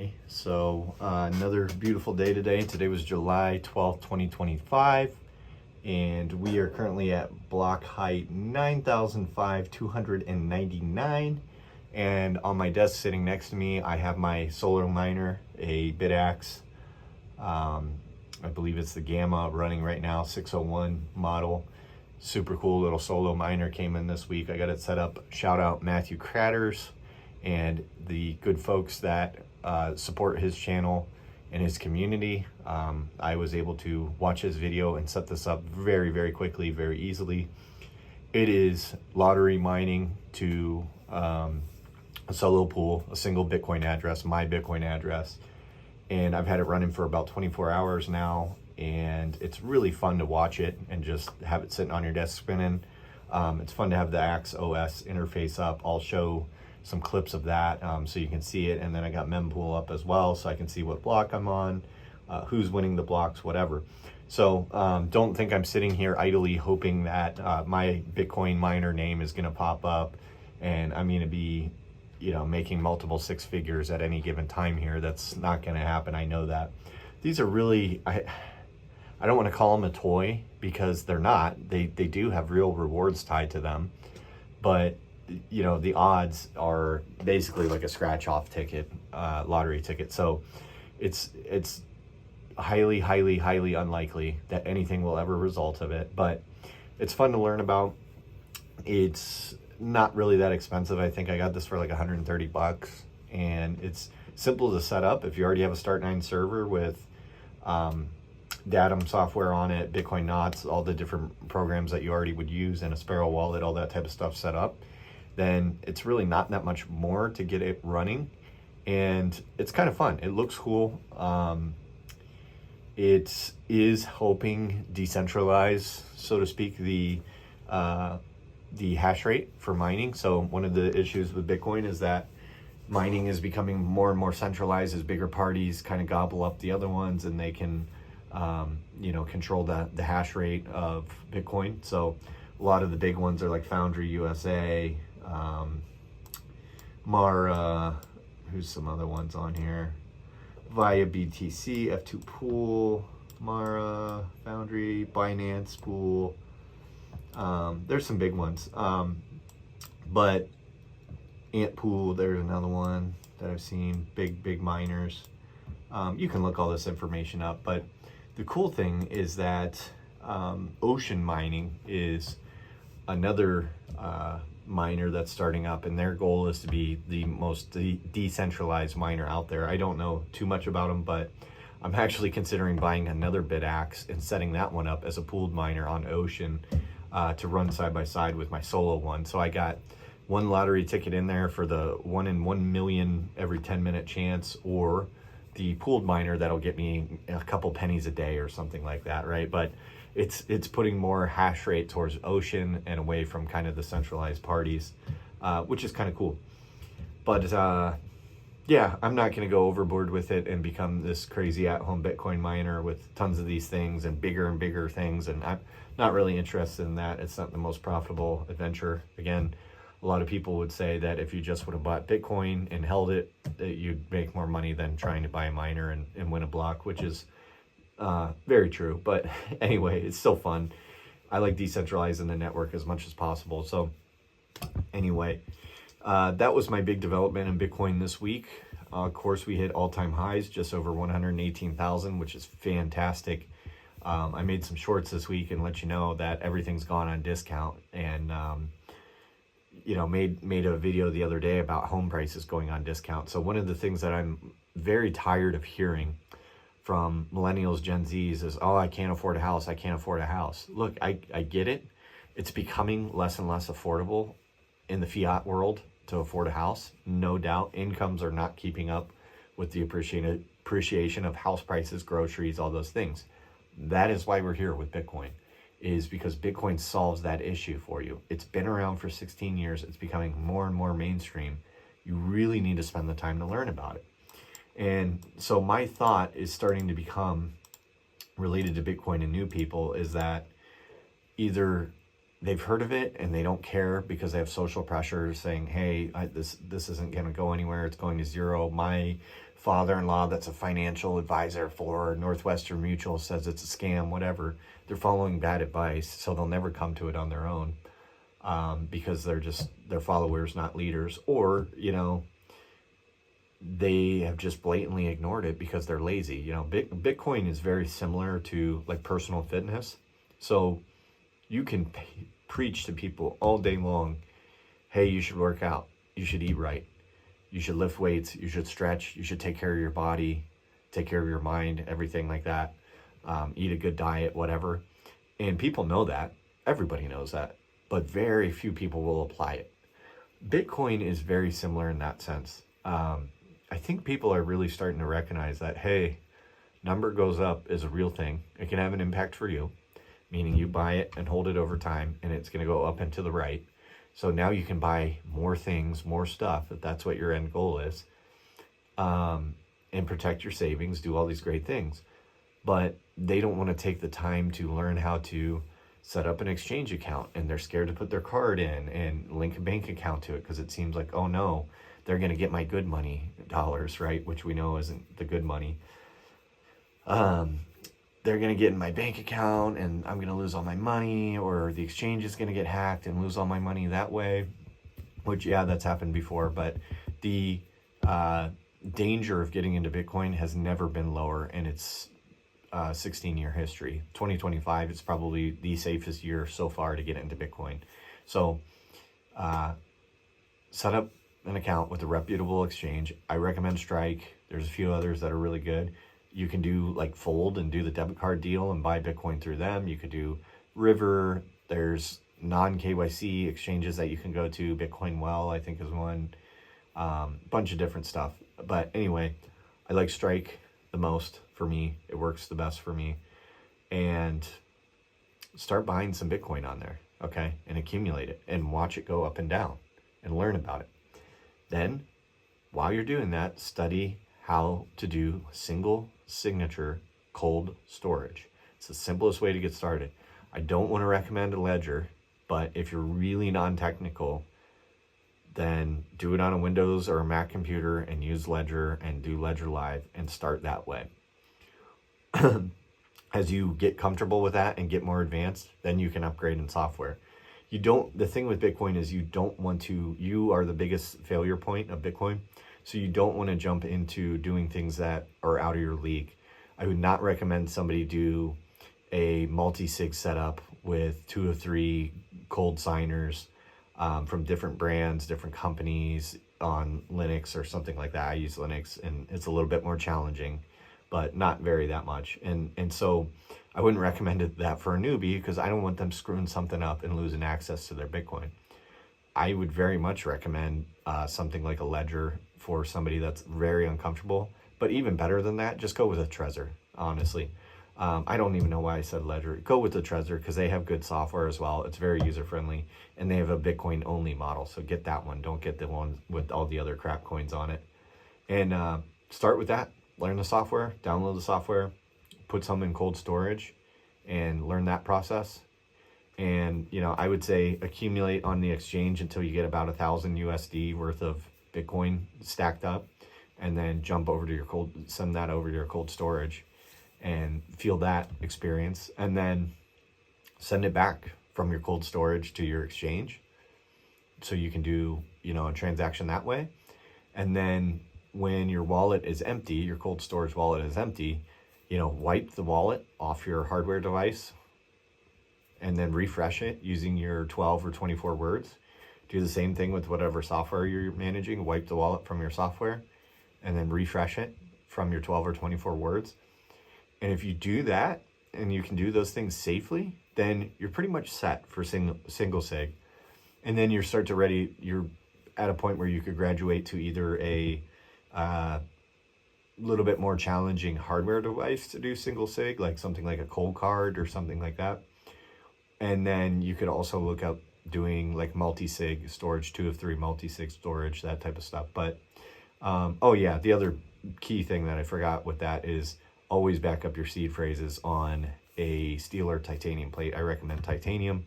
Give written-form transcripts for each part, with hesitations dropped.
everybody. So another beautiful day today. Today was July 12th, 2025, and we are currently at block height 9,299. And on my desk sitting next to me, I have my solar miner, a BitAxe. I believe it's the Gamma running right now, 601 model. Super cool little solo miner came in this week. I got it set up. Shout out Matthew Cratters and the good folks that support his channel and his community. I was able to watch his video and set this up very, very quickly, very easily. It is lottery mining to a solo pool, a single Bitcoin address, my Bitcoin address. And I've had it running for about 24 hours now. And it's really fun to watch it and just have it sitting on your desk spinning. It's fun to have the Axe OS interface up. I'll show some clips of that so you can see it. And then I got mempool up as well so I can see what block I'm on, who's winning the blocks, whatever. So don't think I'm sitting here idly hoping that my Bitcoin miner name is going to pop up and I'm going to be, you know, making multiple six figures at any given time here. That's not going to happen. I know that. These are really, I don't want to call them a toy because they're not. They do have real rewards tied to them, but you know, the odds are basically like a scratch off ticket, lottery ticket. So it's highly, highly, highly unlikely that anything will ever result of it, but it's fun to learn about. It's not really that expensive. I think I got this for like 130 bucks and it's simple to set up. If you already have a Start9 server with, Datum software on it, Bitcoin Knots, all the different programs that you already would use, and a Sparrow wallet, all that type of stuff set up, then it's really not that much more to get it running. And it's kind of fun. It looks cool. It is helping decentralize, so to speak, the hash rate for mining. So one of the issues with Bitcoin is that mining is becoming more and more centralized as bigger parties kind of gobble up the other ones, and they can you know, control the hash rate of Bitcoin. So a lot of the big ones are like Foundry USA, Mara, who's some other ones on here, Via BTC, F2 Pool, Mara, Foundry, Binance Pool. There's some big ones, but Ant Pool, there's another one that I've seen, big miners. You can look all this information up, but the cool thing is that Ocean Mining is another miner that's starting up, and their goal is to be the most decentralized miner out there. I don't know too much about them, but I'm actually considering buying another BitAxe and setting that one up as a pooled miner on Ocean to run side by side with my solo one. So I got one lottery ticket in there for the 1 in 1 million every 10-minute chance, or the pooled miner that'll get me a couple pennies a day or something like that, right? But it's putting more hash rate towards Ocean and away from kind of the centralized parties, which is kind of cool. But yeah, I'm not going to go overboard with it and become this crazy at-home Bitcoin miner with tons of these things and bigger things, and I'm not really interested in that. It's not the most profitable adventure. Again, a lot of people would say that if you just would have bought Bitcoin and held it, that you'd make more money than trying to buy a miner and win a block, which is very true. But anyway, it's still fun. I like decentralizing the network as much as possible. So anyway, that was my big development in Bitcoin this week. Of course, we hit all-time highs, just over 118,000, which is fantastic. I made some shorts this week and let you know that everything's gone on discount, and you know, made a video the other day about home prices going on discount. So one of the things that I'm very tired of hearing from millennials, Gen Zs is, oh, I can't afford a house. I can't afford a house. Look, I get it. It's becoming less and less affordable in the fiat world to afford a house. No doubt. Incomes are not keeping up with the appreciation of house prices, groceries, all those things. That is why we're here with Bitcoin, is because Bitcoin solves that issue for you. It's been around for 16 years. It's becoming more and more mainstream. You really need to spend the time to learn about it. And so my thought is starting to become related to Bitcoin and new people is that either they've heard of it and they don't care because they have social pressure saying, hey, this isn't going to go anywhere. It's going to zero. My father-in-law that's a financial advisor for Northwestern Mutual says it's a scam, whatever. They're following bad advice, so they'll never come to it on their own, because they're followers, not leaders. Or, they have just blatantly ignored it because they're lazy. Bitcoin is very similar to like personal fitness. So you can preach to people all day long, hey, you should work out, you should eat right, you should lift weights, you should stretch, you should take care of your body, take care of your mind, everything like that, eat a good diet, whatever. And people know that. Everybody knows that. But very few people will apply it. Bitcoin is very similar in that sense. I think people are really starting to recognize that, hey, number goes up is a real thing. It can have an impact for you, meaning you buy it and hold it over time, and it's going to go up and to the right. So now you can buy more things, more stuff, if that's what your end goal is, and protect your savings, do all these great things. But they don't want to take the time to learn how to set up an exchange account, and they're scared to put their card in and link a bank account to it because it seems like, oh no, they're going to get my good money dollars, right? Which we know isn't the good money. They're going to get in my bank account and I'm going to lose all my money, or the exchange is going to get hacked and lose all my money that way, which, yeah, that's happened before. But the danger of getting into Bitcoin has never been lower in its 16-year history. 2025 is probably the safest year so far to get into Bitcoin. So set up an account with a reputable exchange. I recommend Strike. There's a few others that are really good. You can do like Fold and do the debit card deal and buy Bitcoin through them. You could do River. There's non-KYC exchanges that you can go to. Bitcoin Well, I think, is one. Bunch of different stuff. But anyway, I like Strike the most for me. It works the best for me. And start buying some Bitcoin on there, okay? And accumulate it and watch it go up and down and learn about it. Then, while you're doing that, study how to do single signature cold storage. It's the simplest way to get started. I don't want to recommend a ledger, but if you're really non-technical, then do it on a Windows or a Mac computer and use Ledger and do Ledger Live and start that way. As you get comfortable with that and get more advanced, then you can upgrade in software. The thing with Bitcoin is you are the biggest failure point of Bitcoin. So you don't want to jump into doing things that are out of your league. I would not recommend somebody do a multi-sig setup with 2 or 3 cold signers from different brands, different companies on Linux or something like that. I use Linux and it's a little bit more challenging, but not that much. And so I wouldn't recommend that for a newbie because I don't want them screwing something up and losing access to their Bitcoin. I would very much recommend something like a Ledger for somebody that's very uncomfortable. But even better than that, just go with a Trezor, honestly. I don't even know why I said Ledger. Go with the Trezor because they have good software as well. It's very user-friendly, and they have a Bitcoin-only model. So get that one. Don't get the one with all the other crap coins on it. And start with that. Learn the software, download the software, put some in cold storage, and learn that process. And, I would say accumulate on the exchange until you get about 1,000 USD worth of Bitcoin stacked up, and then send that over to your cold storage and feel that experience, and then send it back from your cold storage to your exchange. So you can do, a transaction that way. And then when your wallet is empty, your cold storage wallet is empty, wipe the wallet off your hardware device and then refresh it using your 12 or 24 words. Do the same thing with whatever software you're managing. Wipe the wallet from your software and then refresh it from your 12 or 24 words. And if you do that and you can do those things safely, then you're pretty much set for single sig. And then you're at a point where you could graduate to either a little bit more challenging hardware device to do single sig, like something like a cold card or something like that. And then you could also look up doing like multi-sig storage, 2 of 3 multi-sig storage, that type of stuff. But the other key thing that I forgot with that is always back up your seed phrases on a steel or titanium plate. I recommend titanium.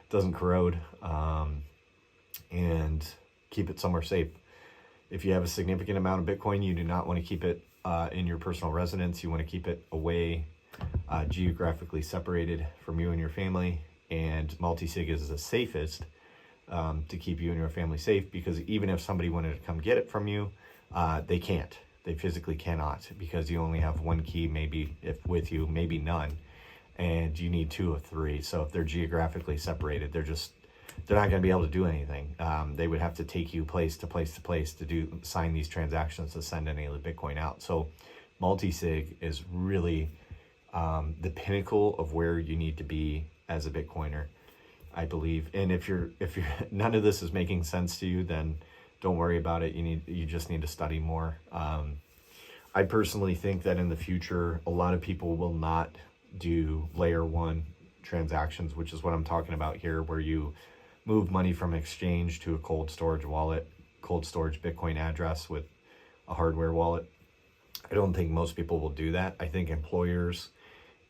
doesn't corrode, and keep it somewhere safe. If you have a significant amount of Bitcoin, you do not want to keep it in your personal residence. You want to keep it away, geographically separated from you and your family. And multi-sig is the safest to keep you and your family safe, because even if somebody wanted to come get it from you, they can't. They physically cannot, because you only have one key, maybe if with you, maybe none, and you need 2 of 3. So if they're geographically separated, they're not going to be able to do anything. They would have to take you place to place to place to sign these transactions to send any of the Bitcoin out. So multi-sig is really the pinnacle of where you need to be as a Bitcoiner, I believe. And if you're none of this is making sense to you, then don't worry about it. You just need to study more. I personally think that in the future, a lot of people will not do layer 1 transactions, which is what I'm talking about here, where you move money from exchange to a cold storage wallet, cold storage Bitcoin address with a hardware wallet. I don't think most people will do that. I think employers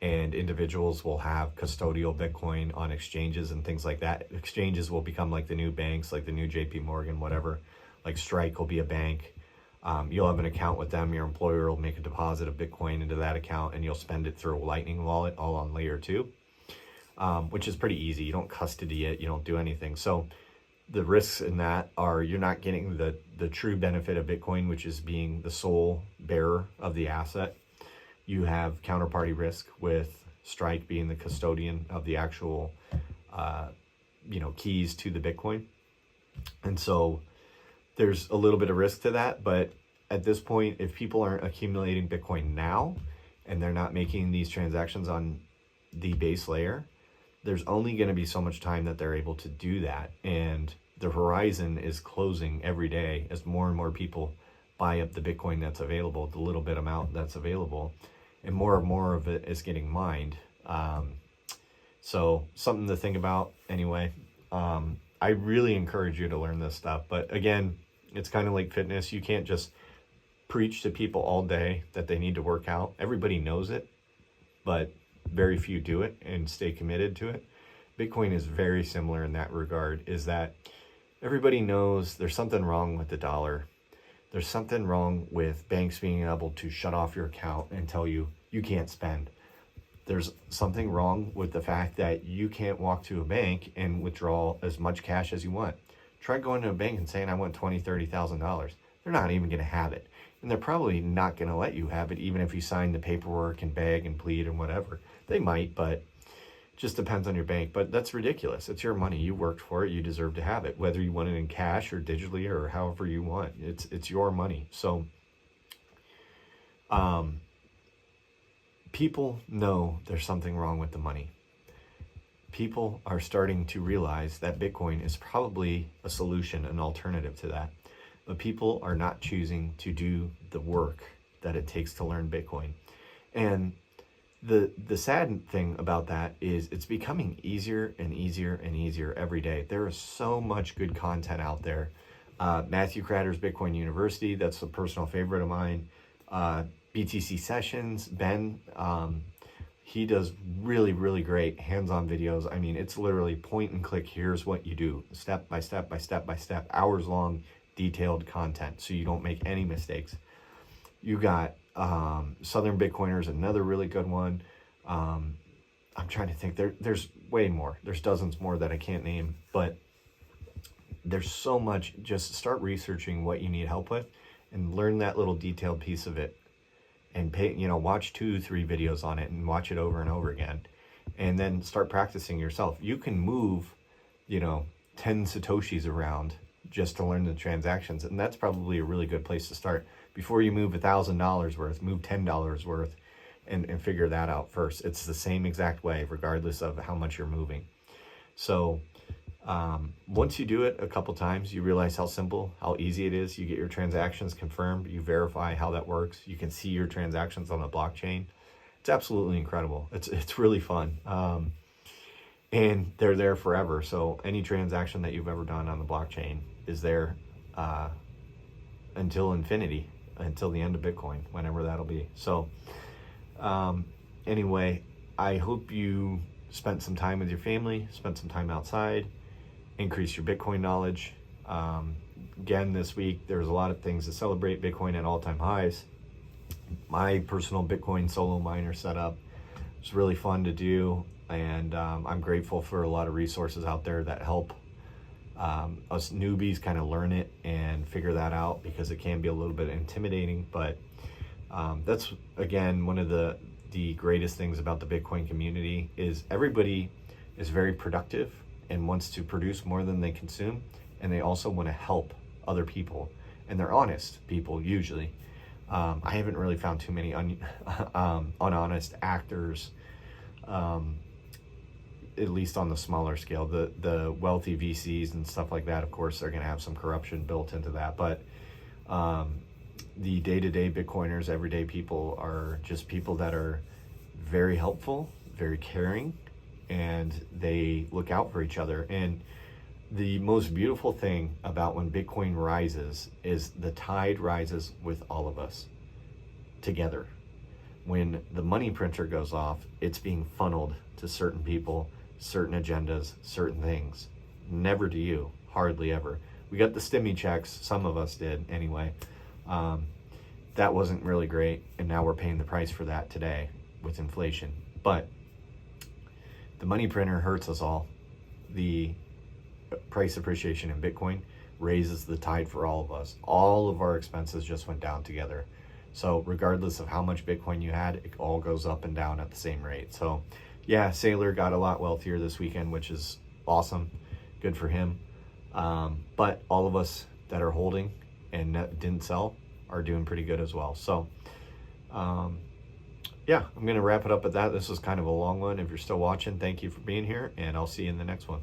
and individuals will have custodial Bitcoin on exchanges and things like that. Exchanges will become like the new banks, like the new JP Morgan, whatever. Like Strike will be a bank. You'll have an account with them. Your employer will make a deposit of Bitcoin into that account, and you'll spend it through a Lightning wallet, all on layer 2, which is pretty easy. You don't custody it. You don't do anything. So the risks in that are you're not getting the true benefit of Bitcoin, which is being the sole bearer of the asset. You have counterparty risk with Strike being the custodian of the actual, keys to the Bitcoin. And so there's a little bit of risk to that. But at this point, if people aren't accumulating Bitcoin now and they're not making these transactions on the base layer, there's only going to be so much time that they're able to do that. And the horizon is closing every day as more and more people buy up the Bitcoin that's available, the little bit amount that's available, and more of it is getting mined. So something to think about anyway. I really encourage you to learn this stuff. But again, it's kind of like fitness. You can't just preach to people all day that they need to work out. Everybody knows it, but very few do it and stay committed to it. Bitcoin is very similar in that regard, is that everybody knows there's something wrong with the dollar. There's something wrong with banks being able to shut off your account and tell you you can't spend. There's something wrong with the fact that you can't walk to a bank and withdraw as much cash as you want. Try going to a bank and saying, I want $20,000, $30,000. They're not even going to have it. And they're probably not going to let you have it, even if you sign the paperwork and beg and plead and whatever. They might, but it just depends on your bank. But that's ridiculous. It's your money. You worked for it. You deserve to have it, whether you want it in cash or digitally or however you want. It's your money. So people know there's something wrong with the money. People are starting to realize that Bitcoin is probably a solution, an alternative to that. But people are not choosing to do the work that it takes to learn Bitcoin. And the sad thing about that is it's becoming easier and easier and easier every day. There is so much good content out there. Matthew Cratter's Bitcoin University, that's a personal favorite of mine. BTC Sessions, Ben, he does really, really great hands-on videos. I mean, it's literally point and click. Here's what you do, step by step by step by step, hours long, detailed content, so you don't make any mistakes. You got Southern Bitcoiners, another really good one. I'm trying to think. There's way more. There's dozens more that I can't name, but there's so much. Just start researching what you need help with and learn that little detailed piece of it. And watch 2-3 videos on it and watch it over and over again. And then start practicing yourself. You can move, 10 Satoshis around just to learn the transactions. And that's probably a really good place to start. Before you move $1,000 worth, move $10 worth and figure that out first. It's the same exact way, regardless of how much you're moving. So once you do it a couple times, you realize how simple, how easy it is. You get your transactions confirmed. You verify how that works. You can see your transactions on the blockchain. It's absolutely incredible. It's really fun. And they're there forever. So any transaction that you've ever done on the blockchain is there until infinity, until the end of Bitcoin, whenever that'll be. So anyway, I hope you spent some time with your family, spent some time outside, increase your Bitcoin knowledge. Again, this week, there's a lot of things to celebrate. Bitcoin at all-time highs. My personal Bitcoin solo miner setup was really fun to do, and I'm grateful for a lot of resources out there that help us newbies kind of learn it and figure that out, because it can be a little bit intimidating. But that's, again, one of the greatest things about the Bitcoin community is everybody is very productive and wants to produce more than they consume, and they also want to help other people, and they're honest people usually. I haven't really found too many unhonest actors, at least on the smaller scale. The wealthy VCs and stuff like that, of course, they're going to have some corruption built into that. But the day-to-day Bitcoiners, everyday people, are just people that are very helpful, very caring, and they look out for each other. And the most beautiful thing about when Bitcoin rises is the tide rises with all of us together. When the money printer goes off, it's being funneled to certain people, certain agendas, certain things. Never to you, hardly ever. We got the stimmy checks, some of us did anyway. That wasn't really great, and now we're paying the price for that today with inflation. But the money printer hurts us all. The price appreciation in Bitcoin raises the tide for all of us. All of our expenses just went down together. So regardless of how much Bitcoin you had, it all goes up and down at the same rate. So yeah, Saylor got a lot wealthier this weekend, which is awesome. Good for him. But all of us that are holding and didn't sell are doing pretty good as well. So yeah, I'm going to wrap it up at that. This was kind of a long one. If you're still watching, thank you for being here, and I'll see you in the next one.